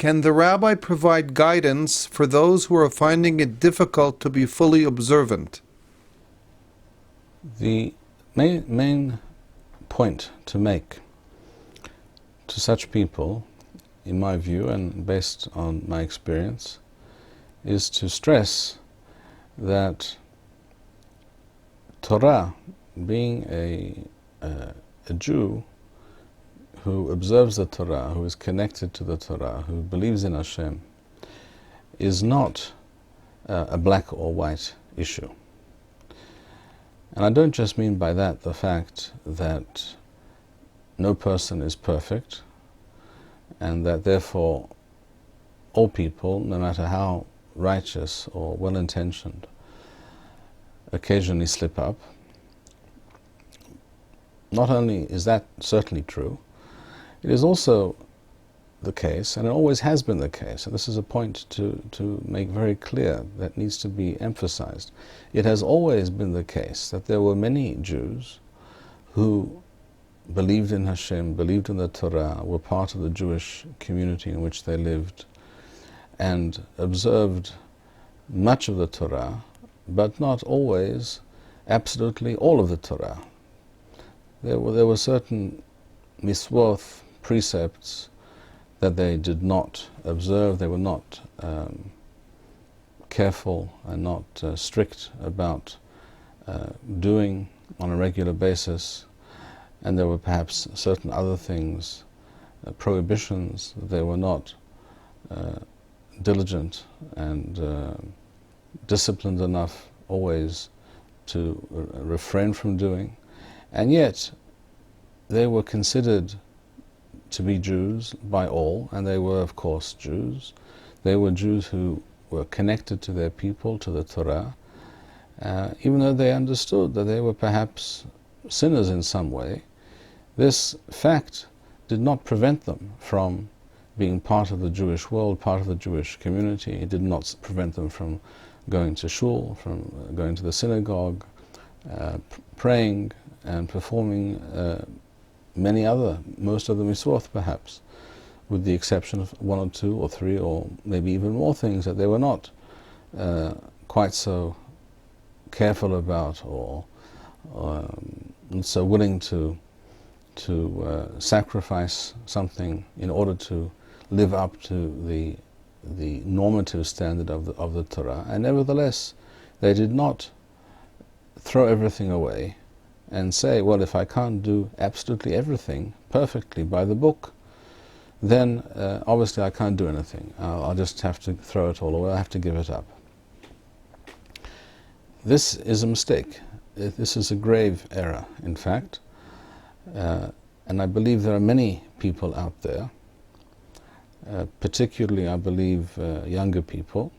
can the rabbi provide guidance for those who are finding it difficult to be fully observant? The main point to make to such people, in my view and based on my experience, is to stress that Torah, being a Jew who observes the Torah, who is connected to the Torah, who believes in Hashem, is not a black or white issue. And I don't just mean by that the fact that no person is perfect, and that therefore all people, no matter how righteous or well-intentioned, occasionally slip up. Not only is that certainly true, it is also the case, and it always has been the case, and this is a point to make very clear that needs to be emphasized. It has always been the case that there were many Jews who believed in Hashem, believed in the Torah, were part of the Jewish community in which they lived, and observed much of the Torah, but not always absolutely all of the Torah. There were certain miswoth, precepts, that they did not observe. They were not careful and not strict about doing on a regular basis, and there were perhaps certain other things, prohibitions, that they were not diligent and disciplined enough always to refrain from doing, and yet they were considered to be Jews by all, and they were of course Jews. They were Jews who were connected to their people, to the Torah, even though they understood that they were perhaps sinners in some way. This fact did not prevent them from being part of the Jewish world, part of the Jewish community. It did not prevent them from going to shul, from going to the synagogue, praying and performing most of the mitzvot perhaps, with the exception of one or two or three or maybe even more things that they were not quite so careful about or so willing to sacrifice something in order to live up to the normative standard of the Torah. And nevertheless, they did not throw everything away and say, well, if I can't do absolutely everything perfectly by the book, then obviously I can't do anything. I'll just have to throw it all away. I'll have to give it up. This is a mistake. This is a grave error, in fact. And I believe there are many people out there, particularly I believe younger people,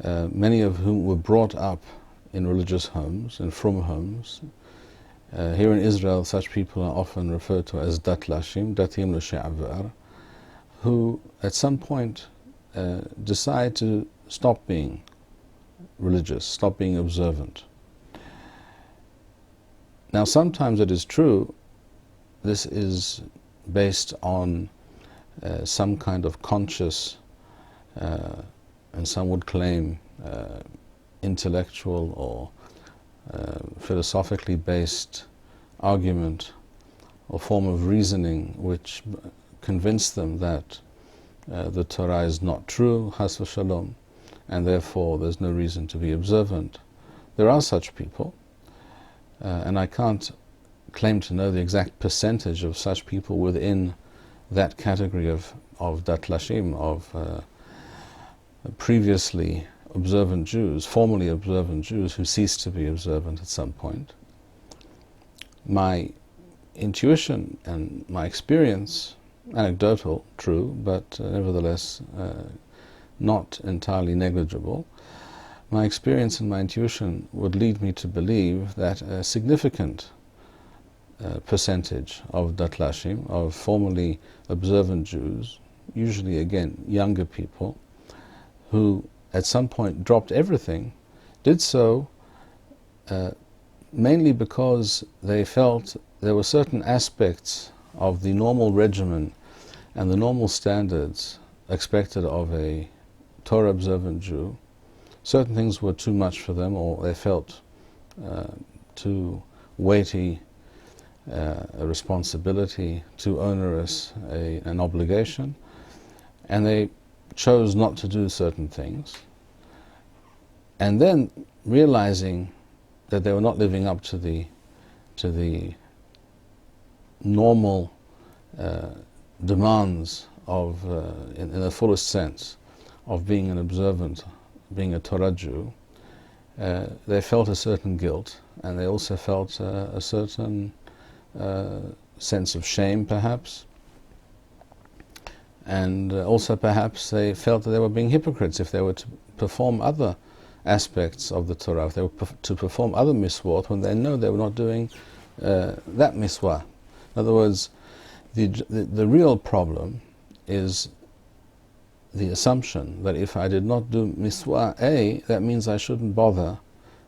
many of whom were brought up in religious homes, in frum homes. Here in Israel, such people are often referred to as datlashim, datim l'she'avar, who at some point decide to stop being religious, stop being observant. Now, sometimes it is true, this is based on some kind of conscious, and some would claim intellectual or philosophically based argument or form of reasoning which convinced them that the Torah is not true, has v'shalom, and therefore there's no reason to be observant. There are such people, and I can't claim to know the exact percentage of such people within that category of datlashim, of previously observant Jews, formerly observant Jews who ceased to be observant at some point. My intuition and my experience, anecdotal, true, but nevertheless not entirely negligible, my experience and my intuition would lead me to believe that a significant percentage of datlashim, of formerly observant Jews, usually again younger people, who at some point dropped everything, did so mainly because they felt there were certain aspects of the normal regimen and the normal standards expected of a Torah-observant Jew. Certain things were too much for them, or they felt too weighty a responsibility, too onerous an obligation, and they chose not to do certain things. And then, realizing that they were not living up to the normal demands of, in the fullest sense, of being an observant, being a Torah Jew, they felt a certain guilt, and they also felt a certain sense of shame, perhaps, and also perhaps they felt that they were being hypocrites if they were to perform other aspects of the Torah, if they were to perform other miswot when they know they were not doing that miswah. In other words, the real problem is the assumption that if I did not do miswah A, that means I shouldn't bother,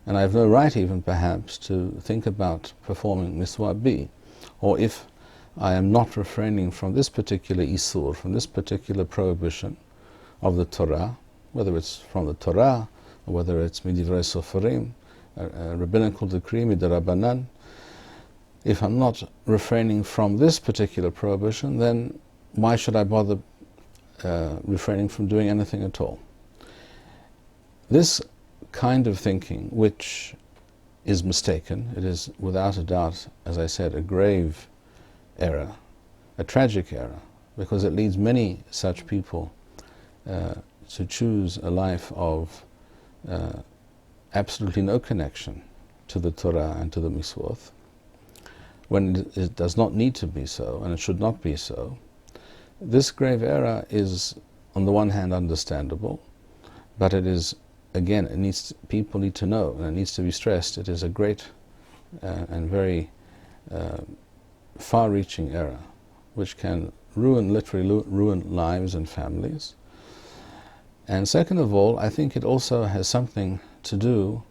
and I have no right even perhaps to think about performing miswah B. Or if I am not refraining from this particular isur, from this particular prohibition of the Torah, whether it's from the Torah, or whether it's midivrei sofarim, a rabbinical decree, midarabanan, if I'm not refraining from this particular prohibition, then why should I bother refraining from doing anything at all? This kind of thinking, which is mistaken, it is without a doubt, as I said, a grave error, a tragic error, because it leads many such people to choose a life of absolutely no connection to the Torah and to the Miswot, when it does not need to be so, and it should not be so. This grave error is, on the one hand, understandable, but it is, again, people need to know, and it needs to be stressed, it is a great and very far-reaching error, which can literally ruin lives and families. And second of all, I think it also has something to do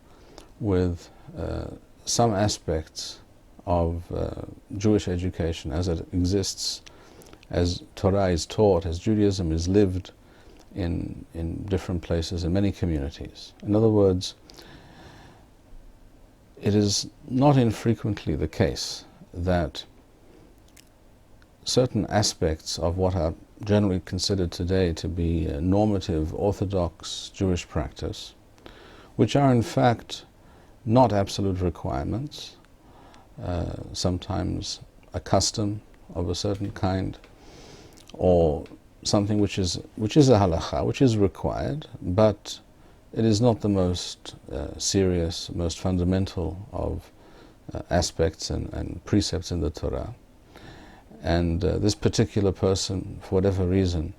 with some aspects of Jewish education as it exists, as Torah is taught, as Judaism is lived in different places, in many communities. In other words, it is not infrequently the case that certain aspects of what are generally considered today to be normative Orthodox Jewish practice, which are in fact not absolute requirements, sometimes a custom of a certain kind, or something which is a halacha, which is required, but it is not the most serious, most fundamental of aspects and precepts in the Torah. And this particular person, for whatever reason,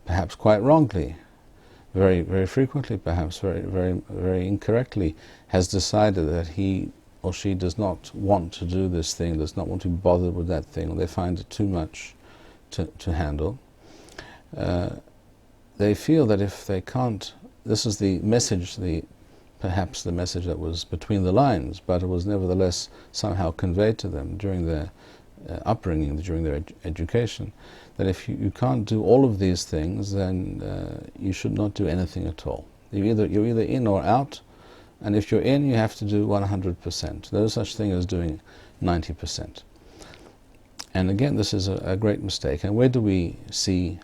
perhaps quite wrongly, very, very frequently, perhaps very, very, very incorrectly, has decided that he or she does not want to do this thing, does not want to be bothered with that thing, or they find it too much to handle. They feel that if they can't, this is the message, perhaps the message that was between the lines, but it was nevertheless somehow conveyed to them during their upbringing, during their education, that if you can't do all of these things, then you should not do anything at all. You're either in or out, and if you're in, you have to do 100%. There's no such thing as doing 90%. And again, this is a great mistake. And where do we see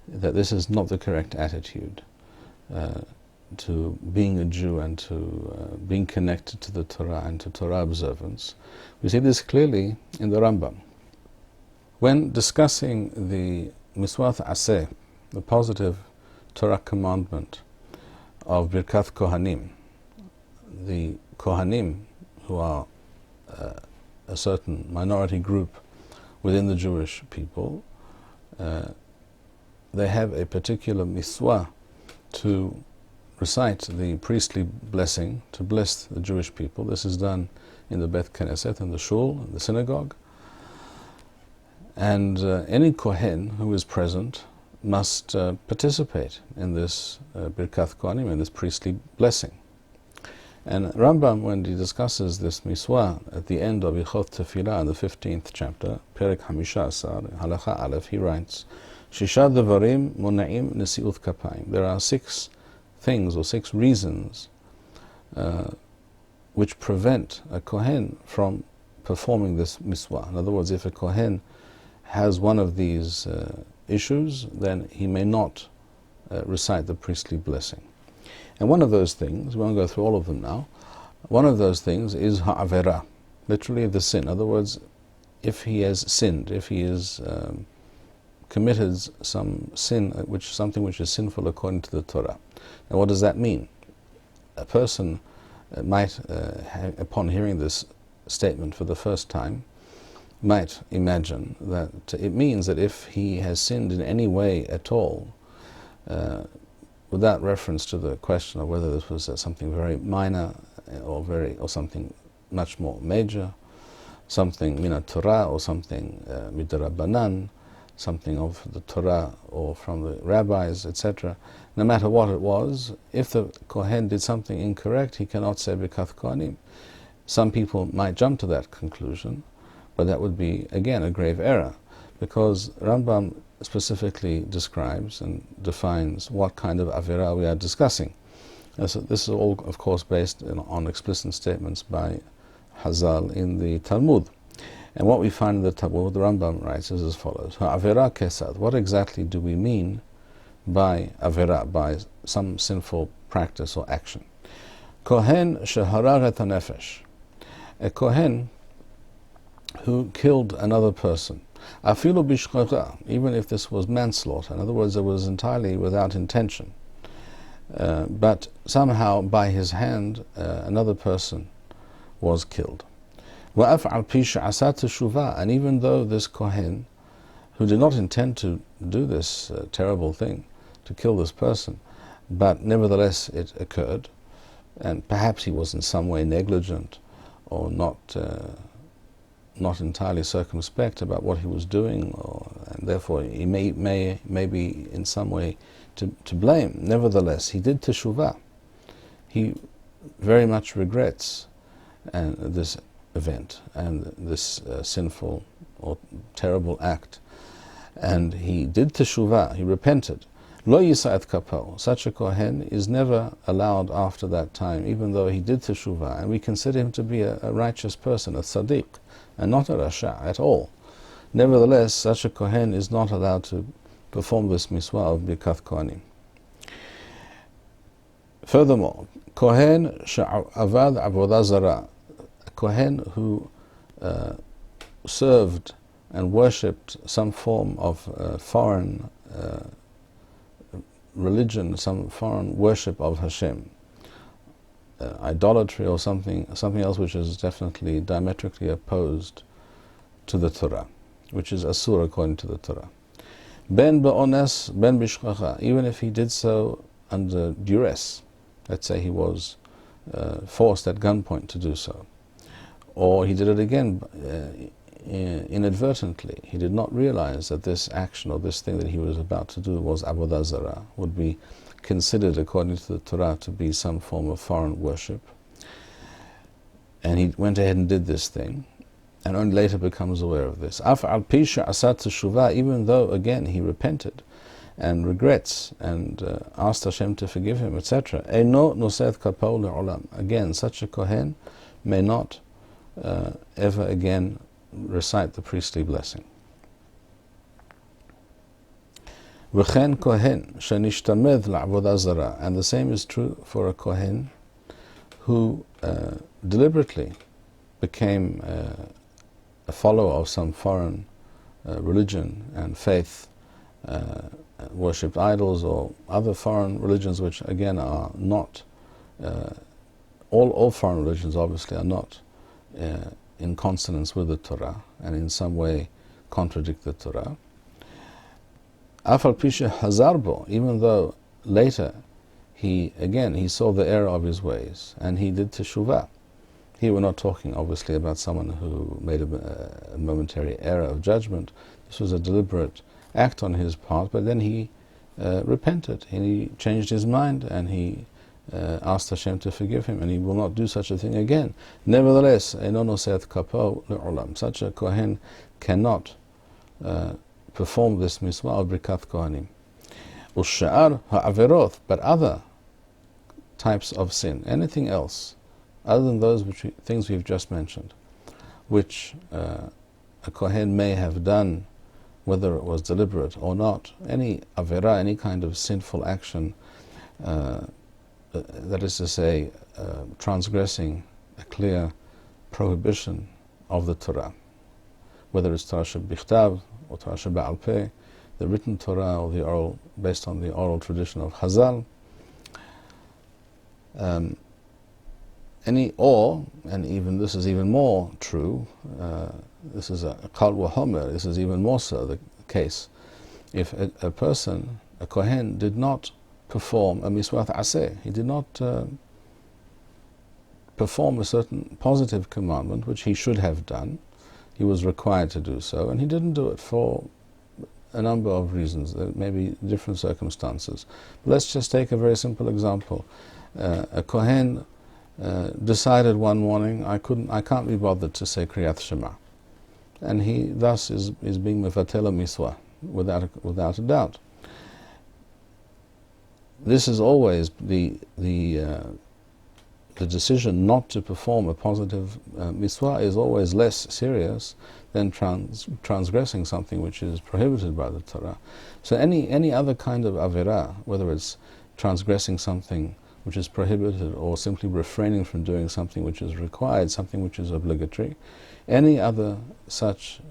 that this is not the correct attitude to being a Jew and to being connected to the Torah and to Torah observance? We see this clearly in the Rambam. When discussing the Miswat Aseh, the positive Torah commandment of Birkat Kohanim, the Kohanim, who are a certain minority group within the Jewish people, they have a particular miswah to recite the priestly blessing, to bless the Jewish people. This is done in the Beth Knesset, in the shul, in the synagogue. And any Kohen who is present must participate in this Birkat Kohanim, in this priestly blessing. And Rambam, when he discusses this miswah at the end of Ichot Tefillah in the 15th chapter, Perek Hamisha Asar, Halacha Aleph, he writes, Shisha devarim mona'im nesi'uth kapayim. There are 6 things or 6 reasons which prevent a Kohen from performing this miswah. In other words, if a Kohen has one of these issues, then he may not recite the priestly blessing. And one of those things, we won't go through all of them now, one of those things is ha'avera, literally the sin. In other words, if he has sinned, if he has committed some sin, something which is sinful according to the Torah. Now what does that mean? A person might, upon hearing this statement for the first time, might imagine that it means that if he has sinned in any way at all, without reference to the question of whether this was something very minor or something much more major, something min Torah or something midrabanan, something of the Torah or from the rabbis, etc. No matter what it was, if the Kohen did something incorrect, he cannot say b'kath kohanim. Some people might jump to that conclusion, but that would be, again, a grave error, because Rambam specifically describes and defines what kind of avera we are discussing. And so this is all, of course, based on explicit statements by Hazal in the Talmud. And what we find in the Talmud, what the Rambam writes, is as follows: Avera kesad. What exactly do we mean by avera, by some sinful practice or action? Kohen sheharag et hanefesh. A Kohen who killed another person, afilu bishchata, even if this was manslaughter. In other words, it was entirely without intention. But somehow by his hand another person was killed. And even though this Kohen, who did not intend to do this terrible thing, to kill this person, but nevertheless it occurred, and perhaps he was in some way negligent or not entirely circumspect about what he was doing, and therefore he may be in some way to blame. Nevertheless, he did teshuvah. He very much regrets this event and this sinful or terrible act, and he did teshuvah. He repented. Lo yisa'et kapo. Such a Kohen is never allowed after that time, even though he did teshuvah, and we consider him to be a righteous person, a tzaddik, and not a rasha at all. Nevertheless, such a Kohen is not allowed to perform this miswah of Birkat Kohanim. Furthermore, Kohen she'avad avodah zarah, a Kohen who served and worshipped some form of foreign religion, some foreign worship of Hashem, idolatry or something else which is definitely diametrically opposed to the Torah, which is asur according to the Torah. Ben ba'ones, ben bishchacha, even if he did so under duress, let's say he was forced at gunpoint to do so, or he did it again inadvertently, he did not realize that this action or this thing that he was about to do was avodah zarah, would be considered according to the Torah to be some form of foreign worship, and he went ahead and did this thing, and only later becomes aware of this. Af'al pisha asat teshuvah, even though again he repented and regrets and asked Hashem to forgive him, etc. Eino noseh kapo le'olam. Again, such a Kohen may not ever again recite the priestly blessing. V'chen Kohen shenishtamed la'avodah zarah, and the same is true for a Kohen who deliberately became a follower of some foreign religion and faith, worshipped idols or other foreign religions, which again are not, all foreign religions obviously are not in consonance with the Torah and in some way contradict the Torah. Afal pisha hazarbo, even though later he saw the error of his ways and he did teshuvah. Here we're not talking obviously about someone who made a momentary error of judgment. This was a deliberate act on his part, but then he repented, and he changed his mind, and he asked Hashem to forgive him, and he will not do such a thing again. Nevertheless, such a Kohen cannot perform this mitzvah of Birkat Kohanim. Usha'ar ha'averot, but other types of sin, anything else, other than those things we've just mentioned, which a Kohen may have done, whether it was deliberate or not, any avera, any kind of sinful action, that is to say, transgressing a clear prohibition of the Torah, whether it's Torah shebichtav or Torah sheba'al peh, the written Torah or the oral, based on the oral tradition of Chazal, and even this is even more true, this is a kal v'homer, this is even more so the case, if a person, a Kohen, did not perform a miswat aseh, he did not perform a certain positive commandment which he should have done, he was required to do so, and he didn't do it for a number of reasons. There may be different circumstances. But let's just take a very simple example. A Kohen decided one morning, I can't be bothered to say Kriyat Shema, and he thus is being mevatel miswa without a doubt. This is always the decision not to perform a positive miswa is always less serious than transgressing something which is prohibited by the Torah. So any other kind of avera, whether it's transgressing something which is prohibited or simply refraining from doing something which is required, something which is obligatory, any other such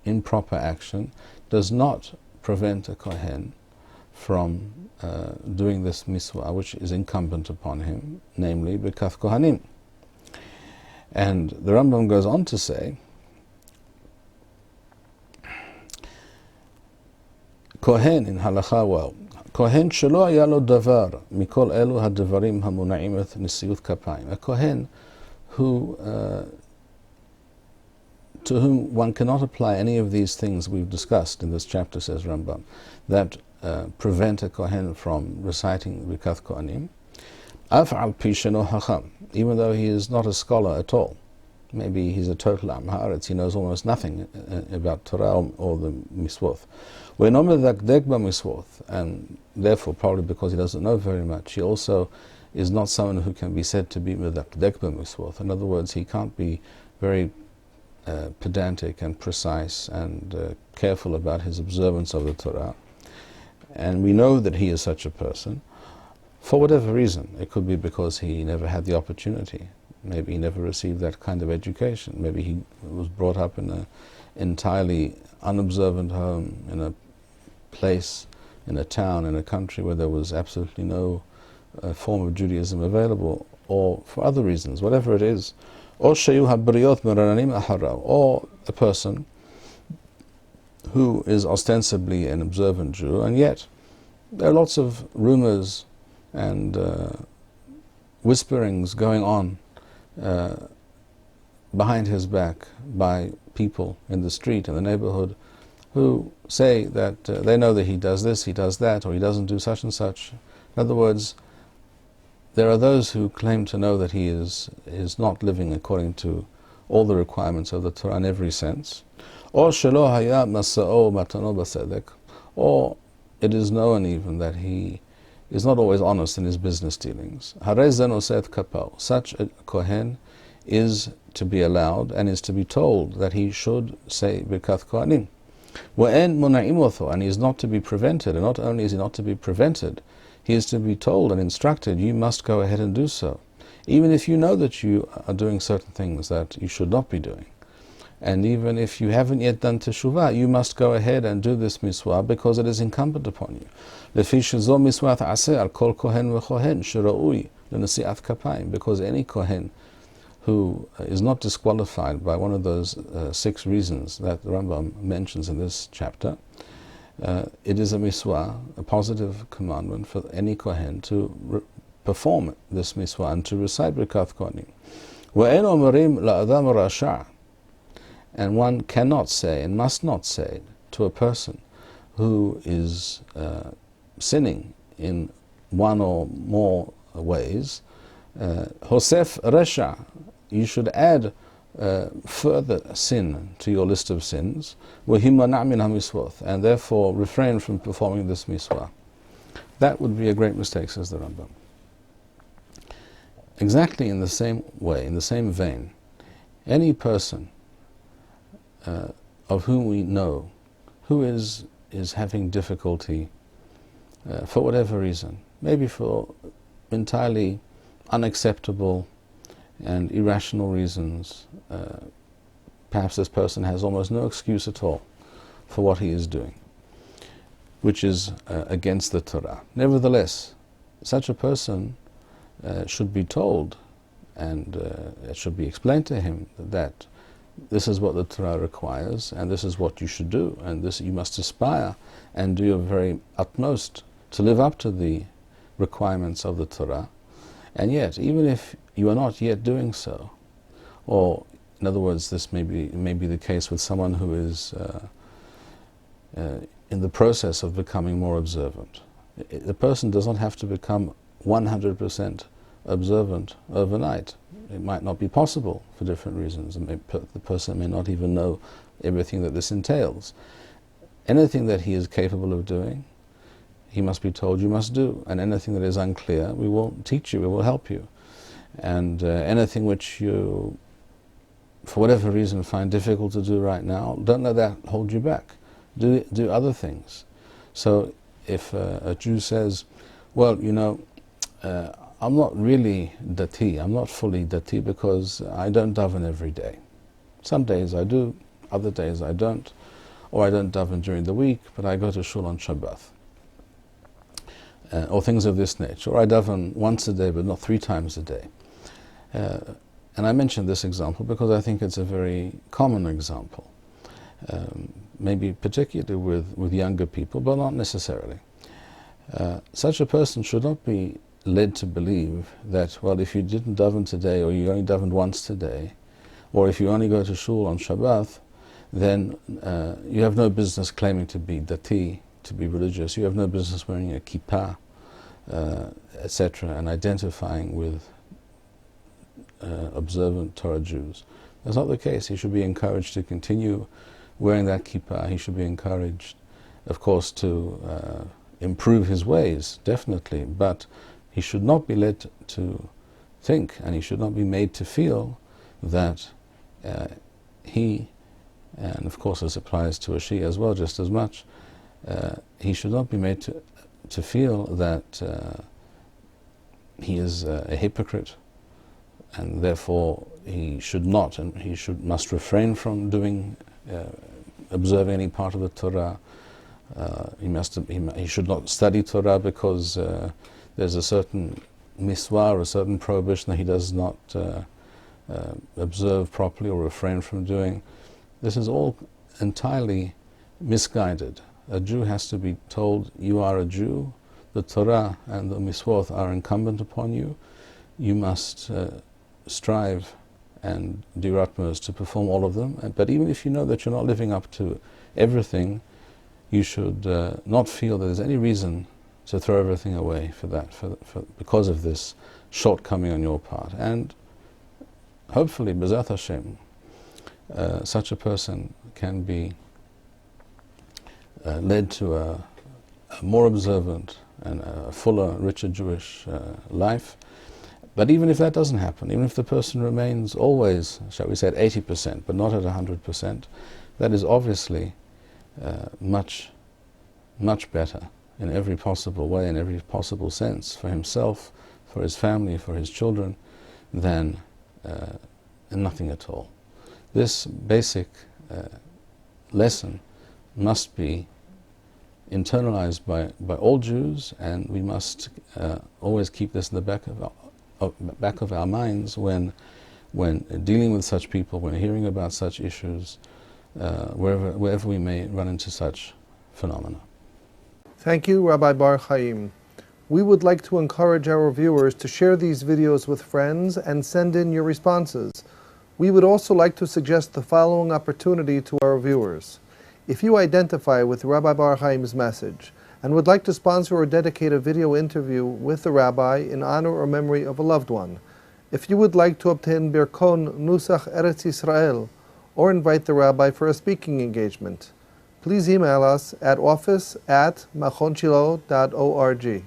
improper action does not prevent a Kohen from doing this miswa which is incumbent upon him, namely Birkat Kohanim. And the Rambam goes on to say, Kohen in halacha, well, Kohen shelo haya lo davar mikol elu hadavarim hamuna'im et nisiyut kapayim. A Kohen who to whom one cannot apply any of these things we've discussed in this chapter, says Rambam, that prevent a Kohen from reciting Birkat Kohanim, af'al pi sheno hacham, even though he is not a scholar at all. Maybe he's a total am haaretz, he knows almost nothing about Torah or the miswoth. And therefore, probably because he doesn't know very much, he also is not someone who can be said to be medakdek b'miswoth. In other words, he can't be very pedantic and precise and careful about his observance of the Torah. And we know that he is such a person for whatever reason. It could be because he never had the opportunity. Maybe he never received that kind of education. Maybe he was brought up in an entirely unobservant home, in a place, in a town, in a country where there was absolutely no form of Judaism available, or for other reasons, whatever it is. Or a person who is ostensibly an observant Jew, and yet there are lots of rumors and whisperings going on behind his back by people in the street, in the neighborhood, who say that they know that he does this, he does that, or he doesn't do such and such. In other words, there are those who claim to know that he is not living according to all the requirements of the Torah in every sense. Or shelo haya masa'o matano b'sedek, or it is known even that he is not always honest in his business dealings. Harei zen oset kapao. Such a Kohen is to be allowed and is to be told that he should say Birkat Kohanim. Wa'en muna'im otho, and he is not to be prevented. And not only is he not to be prevented, he is to be told and instructed, you must go ahead and do so, even if you know that you are doing certain things that you should not be doing. And even if you haven't yet done teshuvah, you must go ahead and do this miswah because it is incumbent upon you. Because any Kohen who is not disqualified by one of those 6 reasons that the Rambam mentions in this chapter, it is a miswah, a positive commandment for any Kohen to perform this miswah and to recite Birkat Kohanim. And one cannot say and must not say to a person who is sinning in one or more ways, Hosef Resha, you should add further sin to your list of sins, and therefore refrain from performing this miswah. That would be a great mistake, says the Rambam. Exactly in the same way, in the same vein, any person of whom we know who is having difficulty for whatever reason, maybe for entirely unacceptable and irrational reasons, perhaps this person has almost no excuse at all for what he is doing, which is against the Torah. Nevertheless, such a person should be told, and it should be explained to him that this is what the Torah requires, and this is what you should do, and this you must aspire and do your very utmost to live up to the requirements of the Torah. And yet, even if you are not yet doing so, or in other words, this may be the case with someone who is in the process of becoming more observant. The person does not have to become 100% observant overnight. It might not be possible for different reasons, and the person may not even know everything that this entails. Anything that he is capable of doing, he must be told you must do, and anything that is unclear, we will teach you, we will help you. And anything which you, for whatever reason, find difficult to do right now, don't let that hold you back. Do other things. So if a Jew says, well, you know, I'm not really dati, I'm not fully dati because I don't daven every day. Some days I do, other days I don't, or I don't daven during the week, but I go to shul on Shabbat. Or things of this nature. Or I daven once a day, but not 3 times a day. And I mention this example because I think it's a very common example. Maybe particularly with younger people, but not necessarily. Such a person should not be led to believe that, well, if you didn't daven today, or you only davened once today, or if you only go to shul on Shabbat, then you have no business claiming to be dati, to be religious. You have no business wearing a kippah, etc., and identifying with observant Torah Jews. That's not the case. He should be encouraged to continue wearing that kippah. He should be encouraged, of course, to improve his ways, definitely, but he should not be led to think, and he should not be made to feel that he, and of course this applies to a Shia as well just as much, he should not be made to feel that he is a hypocrite, and therefore he should not, and must refrain from doing, observing any part of the Torah. He should not study Torah because there's a certain miswah or a certain prohibition that he does not observe properly or refrain from doing. This is all entirely misguided. A Jew has to be told, you are a Jew, the Torah and the miswot are incumbent upon you. You must strive and do your utmost to perform all of them. But even if you know that you're not living up to everything, you should not feel that there's any reason to throw everything away because of this shortcoming on your part. And hopefully, B'ezrat Hashem, such a person can be led to a more observant and a fuller, richer Jewish life. But even if that doesn't happen, even if the person remains always, shall we say, at 80%, but not at 100%, that is obviously much, much better in every possible way, in every possible sense, for himself, for his family, for his children, than nothing at all. This basic lesson must be internalized by all Jews, and we must always keep this in the back of our minds when dealing with such people, when hearing about such issues, wherever we may run into such phenomena. Thank you, Rabbi Bar-Hayim. We would like to encourage our viewers to share these videos with friends and send in your responses. We would also like to suggest the following opportunity to our viewers. If you identify with Rabbi Bar-Hayim's message and would like to sponsor or dedicate a video interview with the rabbi in honor or memory of a loved one, If you would like to obtain Birkon Nusach Eretz Yisrael or invite the rabbi for a speaking engagement, please email us at office@machonshilo.org.